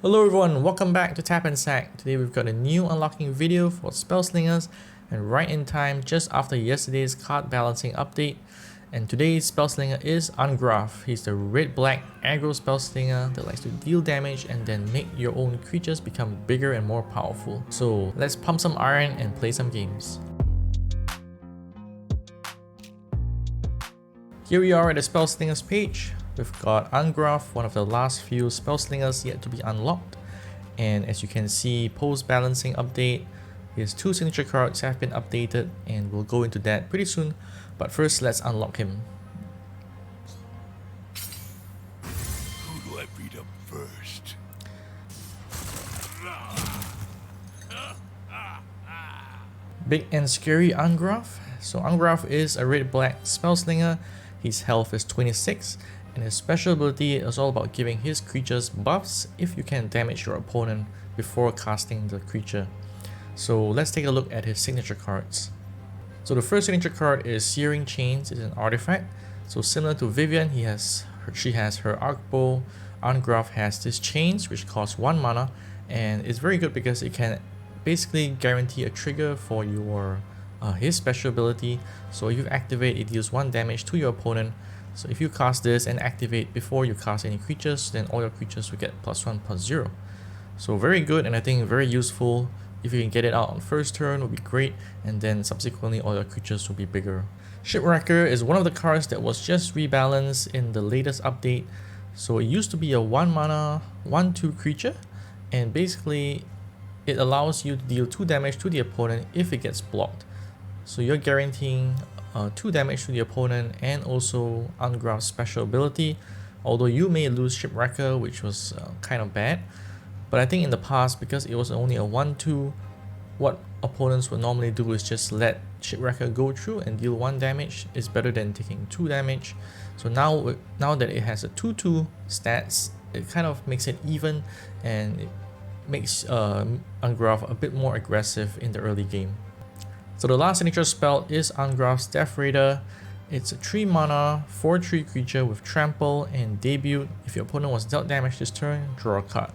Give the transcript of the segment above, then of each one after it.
Hello everyone, welcome back to Tap and Sack. Today we've got a new unlocking video for Spellslingers and right in time just after yesterday's card balancing update. And today's Spellslinger is Angrath. He's the red-black aggro Spellslinger that likes to deal damage and then make your own creatures become bigger and more powerful. So let's pump some iron and play some games. Here we are at the Spellslingers page. We've got Angrath, one of the last few Spellslingers yet to be unlocked. And as you can see, post-balancing update, his two signature cards have been updated and we'll go into that pretty soon. But first, let's unlock him. Who do I beat up first? Big and scary Angrath. So Angrath is a red-black Spellslinger. His health is 26. And his special ability is all about giving his creatures buffs if you can damage your opponent before casting the creature. So let's take a look at his signature cards. So the first signature card is Searing Chains. It's an artifact. So similar to Vivian, she has her arc bow. Angrath has this chains which costs 1 mana and it's very good because it can basically guarantee a trigger for your his special ability. So if you activate, it deals 1 damage to your opponent. So if you cast this and activate before you cast any creatures, then all your creatures will get +1/+0. So very good, and I think very useful. If you can get it out on first turn, would be great, and then subsequently all your creatures will be bigger. Shipwrecker is one of the cards that was just rebalanced in the latest update. So it used to be a 1 mana 1/2 creature, and basically it allows you to deal 2 damage to the opponent if it gets blocked. So you're guaranteeing 2 damage to the opponent and also Angrath's special ability, although you may lose Shipwrecker, which was kind of bad. But I think in the past, because it was only a 1/2, what opponents would normally do is just let Shipwrecker go through and deal 1 damage. It's better than taking 2 damage. So now that it has a 2/2 stats, it kind of makes it even and it makes Angrath a bit more aggressive in the early game. So the last signature spell is Angrath's Death Raider. It's a 3 mana 4/3 creature with trample and debut. If your opponent was dealt damage this turn, draw a card.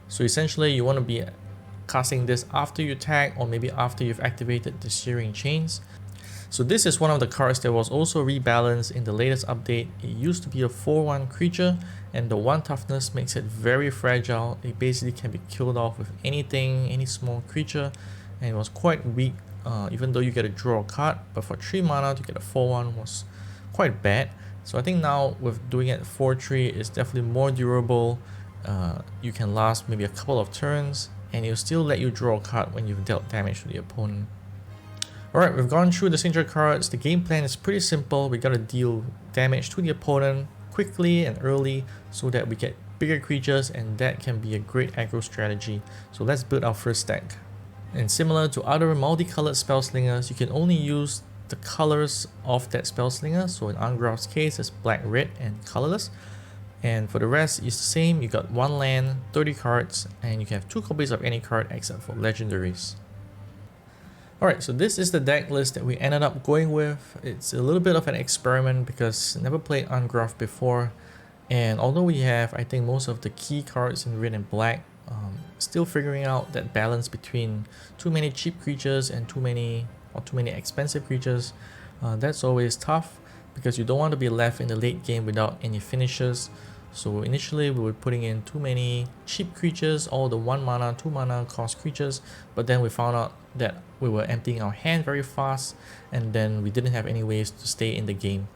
So essentially you want to be casting this after you attack or maybe after you've activated the Searing Chains. So this is one of the cards that was also rebalanced in the latest update. It used to be a 4/1 creature and the 1 toughness makes it very fragile. It basically can be killed off with anything, any small creature, and it was quite weak. Even though you get to draw a card, but for 3 mana to get a 4/1 was quite bad. So I think now with doing it 4/3, it's definitely more durable. You can last maybe a couple of turns and it'll still let you draw a card when you've dealt damage to the opponent. Alright, we've gone through the signature cards. The game plan is pretty simple. We gotta deal damage to the opponent quickly and early so that we get bigger creatures, and that can be a great aggro strategy. So let's build our first deck. And similar to other multicolored Spellslingers, you can only use the colors of that Spellslinger. So in Angrath's case, it's black, red, and colorless. And for the rest, it's the same. You got 1 land, 30 cards, and you can have 2 copies of any card except for legendaries. Alright, so this is the deck list that we ended up going with. It's a little bit of an experiment because I never played Angrath before. And although we have, I think, most of the key cards in red and black, still figuring out that balance between too many cheap creatures and too many expensive creatures. That's always tough because you don't want to be left in the late game without any finishes. So initially we were putting in too many cheap creatures, all the 1 mana 2 mana cost creatures, but then we found out that we were emptying our hand very fast and then we didn't have any ways to stay in the game.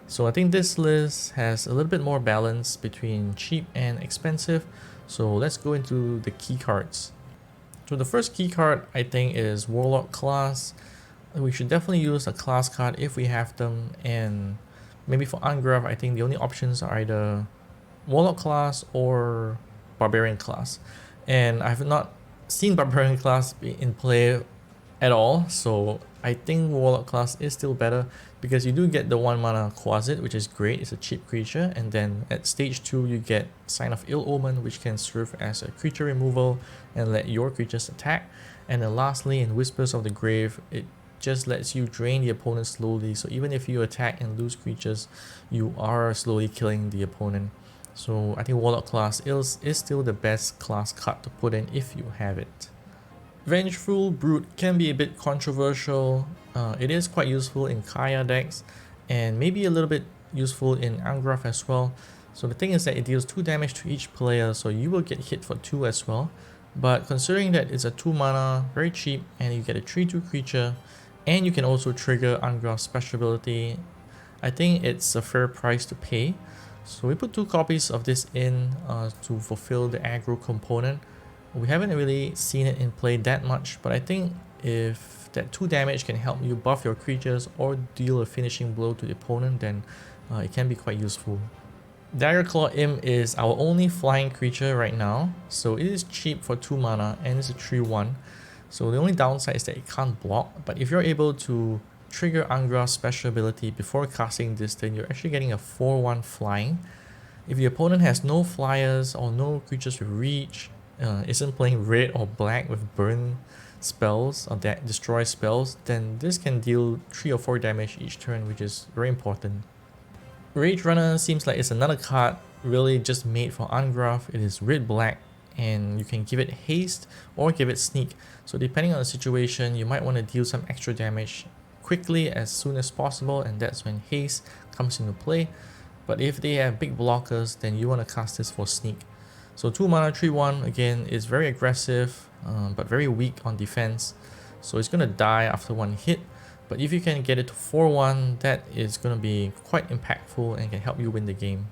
So I think this list has a little bit more balance between cheap and expensive. So let's go into the key cards. So the first key card I think is Warlock class. We should definitely use a class card if we have them, and maybe for Angrath I think the only options are either Warlock class or Barbarian class. And I have not seen Barbarian class be in play at all, so I think Warlock class is still better because you do get the 1 mana Quasit, which is great. It's a cheap creature, and then at stage 2 you get Sign of Ill Omen, which can serve as a creature removal and let your creatures attack. And then lastly, in Whispers of the Grave, it just lets you drain the opponent slowly, so even if you attack and lose creatures, you are slowly killing the opponent. So I think Warlock class is still the best class card to put in if you have it. Vengeful Brute can be a bit controversial. It is quite useful in Kaya decks and maybe a little bit useful in Angrath as well. So the thing is that it deals 2 damage to each player, so you will get hit for 2 as well. But considering that it's a 2 mana, very cheap, and you get a 3/2 creature, and you can also trigger Angrath's special ability, I think it's a fair price to pay. So we put 2 copies of this in to fulfill the aggro component. We haven't really seen it in play that much, but I think if that 2 damage can help you buff your creatures or deal a finishing blow to the opponent, then it can be quite useful. Daggerclaw Imp is our only flying creature right now, so it is cheap for 2 mana and it's a 3/1. So the only downside is that it can't block, but if you're able to trigger Angrath's special ability before casting this, then you're actually getting a 4/1 flying. If the opponent has no flyers or no creatures with reach, isn't playing red or black with burn spells or that destroy spells, then this can deal 3 or 4 damage each turn, which is very important. Ragerunner seems like it's another card really just made for Angrath. It is red-black and you can give it haste or give it sneak. So depending on the situation, you might want to deal some extra damage quickly as soon as possible, and that's when haste comes into play. But if they have big blockers, then you want to cast this for sneak. So 2 mana 3/1 again is very aggressive but very weak on defense. So it's going to die after 1 hit. But if you can get it to 4/1, that is going to be quite impactful and can help you win the game.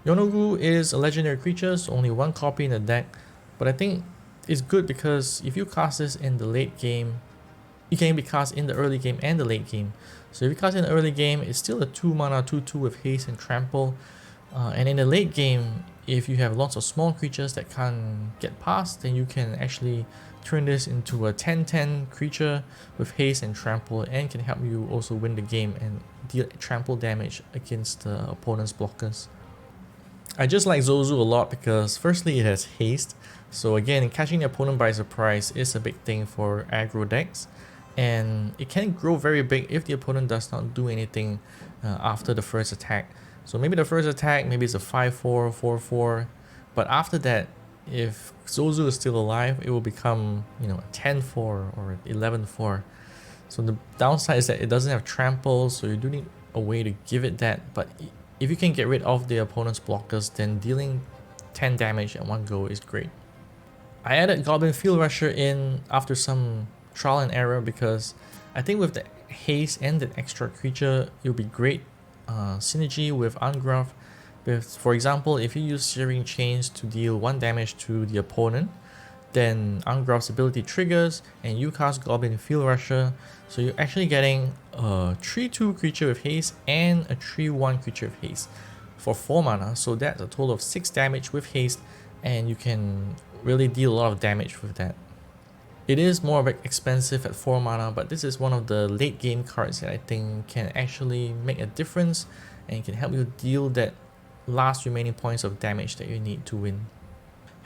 Yeenoghu is a legendary creature, so only 1 copy in the deck. But I think it's good because if you cast this in the late game, it can be cast in the early game and the late game. So if you cast in the early game, it's still a 2 mana 2/2 with haste and trample. And in the late game, if you have lots of small creatures that can't get past, then you can actually turn this into a 10/10 creature with haste and trample, and can help you also win the game and deal trample damage against the opponent's blockers. I just like Zozu a lot because firstly it has haste, so again catching the opponent by surprise is a big thing for aggro decks, and it can grow very big if the opponent does not do anything after the first attack. So maybe the first attack, maybe it's a 5/4, 4/4, but after that, if Zozu is still alive, it will become, you know, a 10/4 or 11/4. So the downside is that it doesn't have trample, so you do need a way to give it that. But if you can get rid of the opponent's blockers, then dealing 10 damage at 1 go is great. I added Goblin Field Rusher in after some trial and error because I think with the haste and the extra creature, it will be great synergy with Angrath. For example, if you use Searing Chains to deal 1 damage to the opponent, then Angrath's ability triggers and you cast Goblin Field Rusher, so you're actually getting a 3/2 creature with haste and a 3/1 creature with haste for 4 mana, so that's a total of 6 damage with haste, and you can really deal a lot of damage with that. It is more of expensive at 4 mana, but this is one of the late game cards that I think can actually make a difference and can help you deal that last remaining points of damage that you need to win.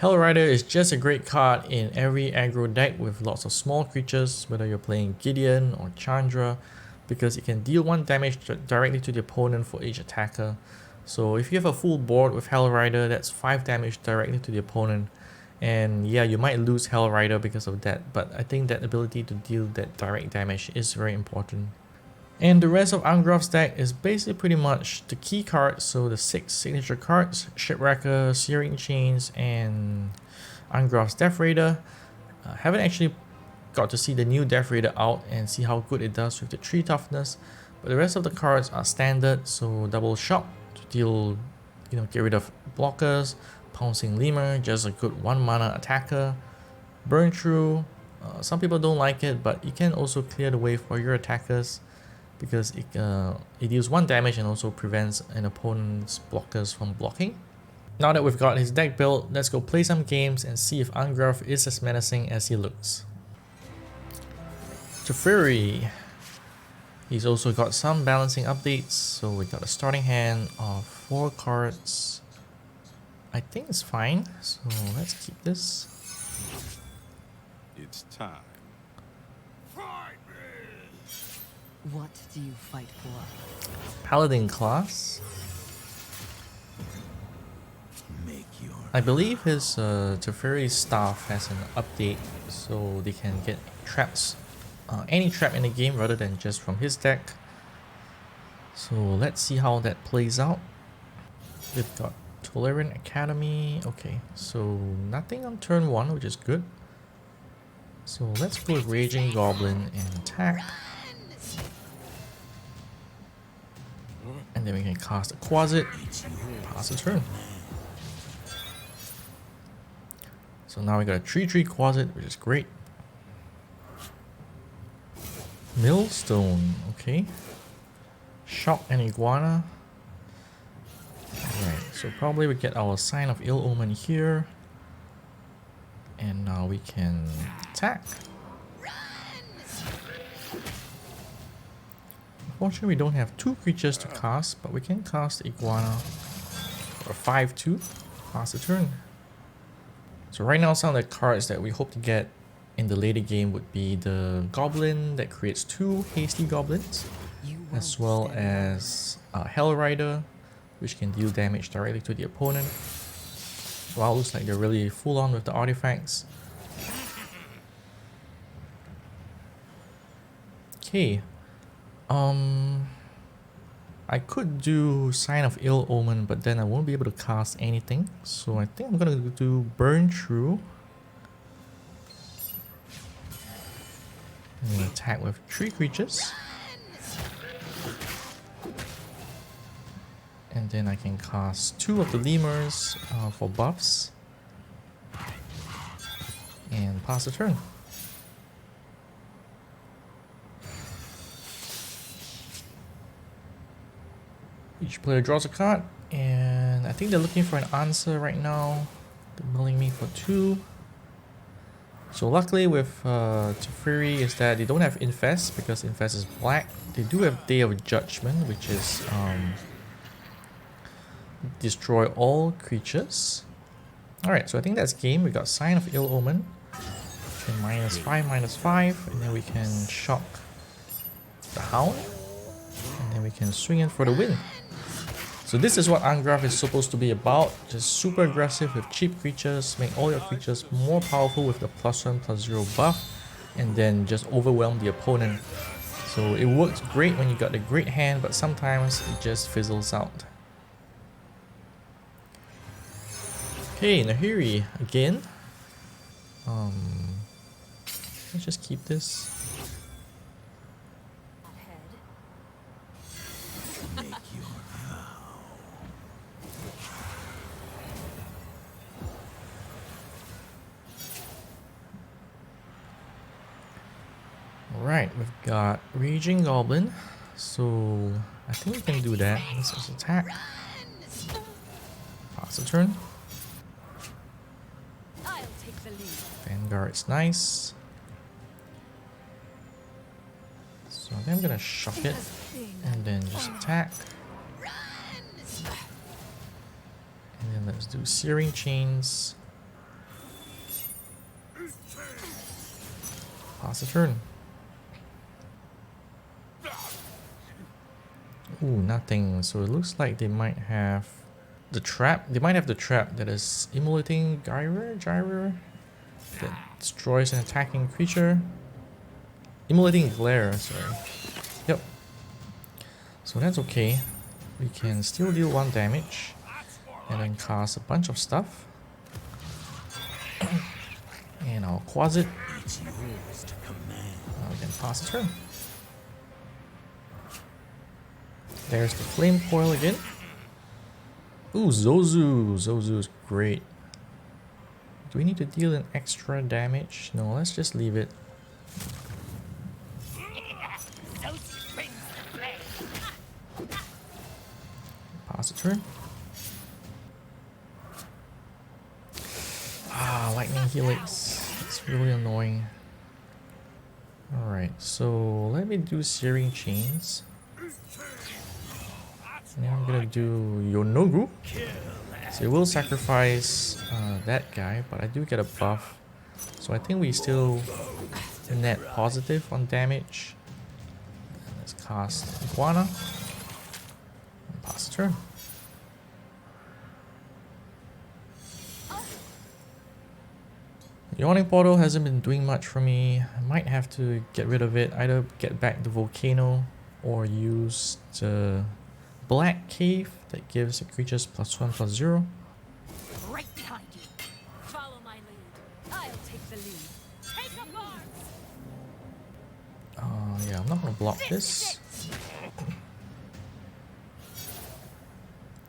Hellrider is just a great card in every aggro deck with lots of small creatures, whether you're playing Gideon or Chandra, because it can deal 1 damage directly to the opponent for each attacker. So if you have a full board with Hellrider, that's 5 damage directly to the opponent. And yeah, you might lose Hellrider because of that, but I think that ability to deal that direct damage is very important. And the rest of Angrath's deck is basically pretty much the key cards, so the 6 signature cards, Shipwrecker, Searing Chains, and Angrath's Death Raider. Haven't actually got to see the new Death Raider out and see how good it does with the 3 toughness, but the rest of the cards are standard, so double shock to deal, get rid of blockers, Pouncing Lemur, just a good 1 mana attacker, Burn Through, some people don't like it, but it can also clear the way for your attackers, because it deals 1 damage and also prevents an opponent's blockers from blocking. Now that we've got his deck built, let's go play some games and see if Angrath is as menacing as he looks. Teferi. He's also got some balancing updates, so we got a starting hand of 4 cards. I think it's fine, so let's keep this. It's time. What do you fight for? Paladin class. I believe his Teferi's staff has an update so they can get traps, any trap in the game rather than just from his deck. So let's see how that plays out. We've got Tolerant Academy. Okay, so nothing on turn 1, which is good. So let's go with Raging Goblin and attack. And then we can cast a Quasit, pass the turn. So now we got a 3/3 Quasit, which is great. Millstone, okay. Shock and Iguana. Alright, so probably we get our Sign of Ill Omen here. And now we can attack. Unfortunately, we don't have 2 creatures to cast, but we can cast Iguana for a 5/2, pass the turn. So right now, some of the cards that we hope to get in the later game would be the Goblin that creates 2 Hasty Goblins, as well as Hell Rider, which can deal damage directly to the opponent. Wow, looks like they're really full on with the artifacts. Okay. I could do Sign of Ill Omen, but then I won't be able to cast anything. So I think I'm gonna do Burn Through. And attack with 3 creatures. And then I can cast 2 of the Lemurs for buffs. And pass the turn. Each player draws a card, and I think they're looking for an answer right now. They're milling me for 2. So luckily with Teferi is that they don't have Infest, because Infest is black. They do have Day of Judgment, which is destroy all creatures. Alright, so I think that's game. We got Sign of Ill Omen. Okay, -5/-5, and then we can shock the Hound. And then we can swing in for the win. So this is what Angrath is supposed to be about. Just super aggressive with cheap creatures, make all your creatures more powerful with the +1/+0 buff, and then just overwhelm the opponent. So it works great when you got a great hand, but sometimes it just fizzles out. Okay, Nahiri again. Let's just keep this. Alright, we've got Raging Goblin, so I think we can do that. Let's just attack. Pass the turn. Vanguard's nice. So I think I'm gonna shock it and then just attack. And then let's do Searing Chains. Pass the turn. Ooh, nothing. So it looks like they might have the trap. They might have the trap that is Immolating Gyre that destroys an attacking creature. Immolating Glare, sorry. Yep. So that's okay. We can still deal 1 damage and then cast a bunch of stuff. And I'll Quasit. We can pass the turn. There's the Flame Coil again. Ooh, Zozu. Zozu is great. Do we need to deal an extra damage? No, let's just leave it. Pass the turn. Ah, Lightning Helix. It's really annoying. Alright, so let me do Searing Chains. Now I'm gonna do Yeenoghu. So it will sacrifice that guy, but I do get a buff. So I think we still net positive on damage. Let's cast Iguana. And pass the turn. Yawning Portal hasn't been doing much for me. I might have to get rid of it. Either get back the Volcano or use the Black Cave that gives the creatures +1/+0. Right behind you. Follow my lead. I'll take the lead. Take up arms. Yeah, I'm not gonna block this.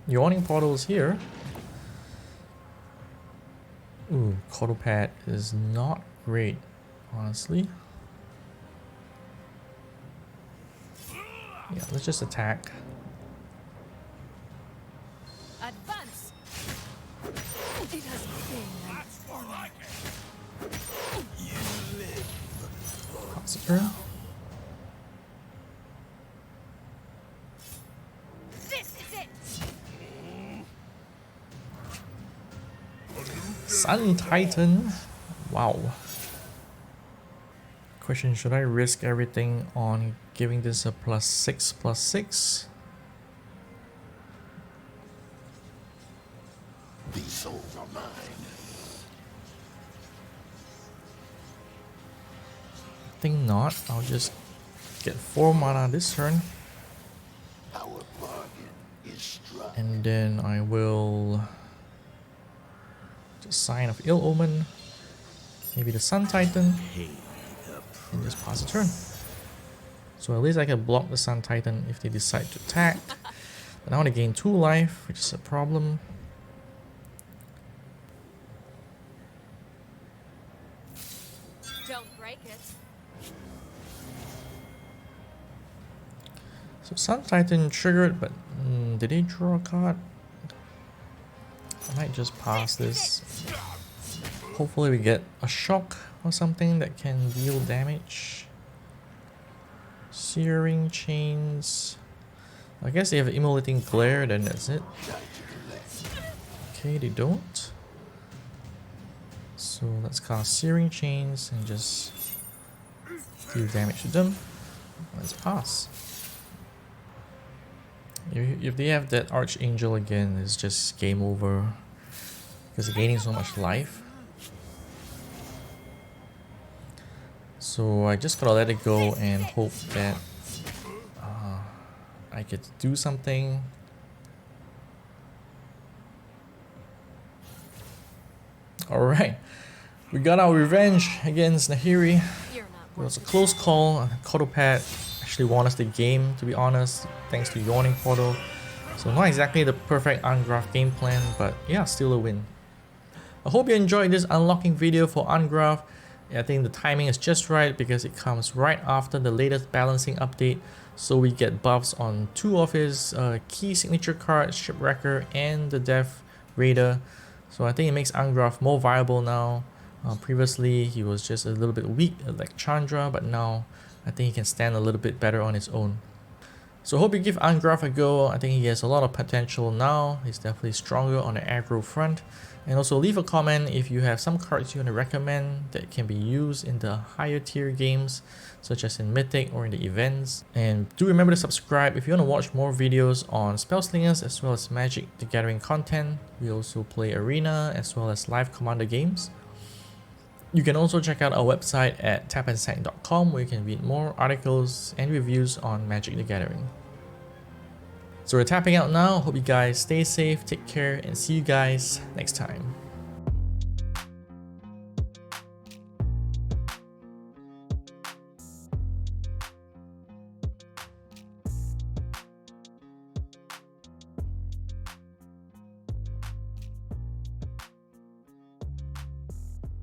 Yawning Portal is here. Ooh, Cotopad is not great, honestly. Yeah, let's just attack. Advance. It has been. That's more like it. You live. Pass the turn. This is it. Sun Titan. Wow. Question, should I risk everything on giving this a +6/+6? These souls are mine. I think not. I'll just get 4 mana this turn. Our bargain is struck. And then I will just Sign of Ill Omen. Maybe the Sun Titan. And just pass the turn. So at least I can block the Sun Titan if they decide to attack. But now they gain 2 life, which is a problem. Don't break it. So Sun Titan triggered, but did they draw a card? I might just pass this. Hopefully we get a shock or something that can deal damage. Searing Chains. I guess they have Immolating Glare, then that's it. Okay, they don't. So let's cast Searing Chains and just deal damage to them. Let's pass. If they have that Archangel again, it's just game over. Because they're gaining so much life. So I just gotta let it go and hope that I get to do something. Alright, we got our revenge against Nahiri. You're It not was a close call. Cotopad actually won us the game, to be honest, thanks to Yawning Portal. So not exactly the perfect Angrath game plan, but yeah, still a win. I hope you enjoyed this unlocking video for Angrath. I think the timing is just right because it comes right after the latest balancing update. So we get buffs on 2 of his key signature cards, Shipwrecker and the Death Raider. So I think it makes Angrath more viable now. Previously he was just a little bit weak like Chandra, but now I think he can stand a little bit better on his own. So I hope you give Angrath a go. I think he has a lot of potential now. He's definitely stronger on the aggro front. And also leave a comment if you have some cards you want to recommend that can be used in the higher tier games, such as in Mythic or in the events. And do remember to subscribe if you want to watch more videos on Spellslingers as well as Magic the Gathering content. We also play Arena as well as live Commander games. You can also check out our website at tapandsec.com where you can read more articles and reviews on Magic the Gathering. So we're tapping out now. Hope you guys stay safe, take care, and see you guys next time.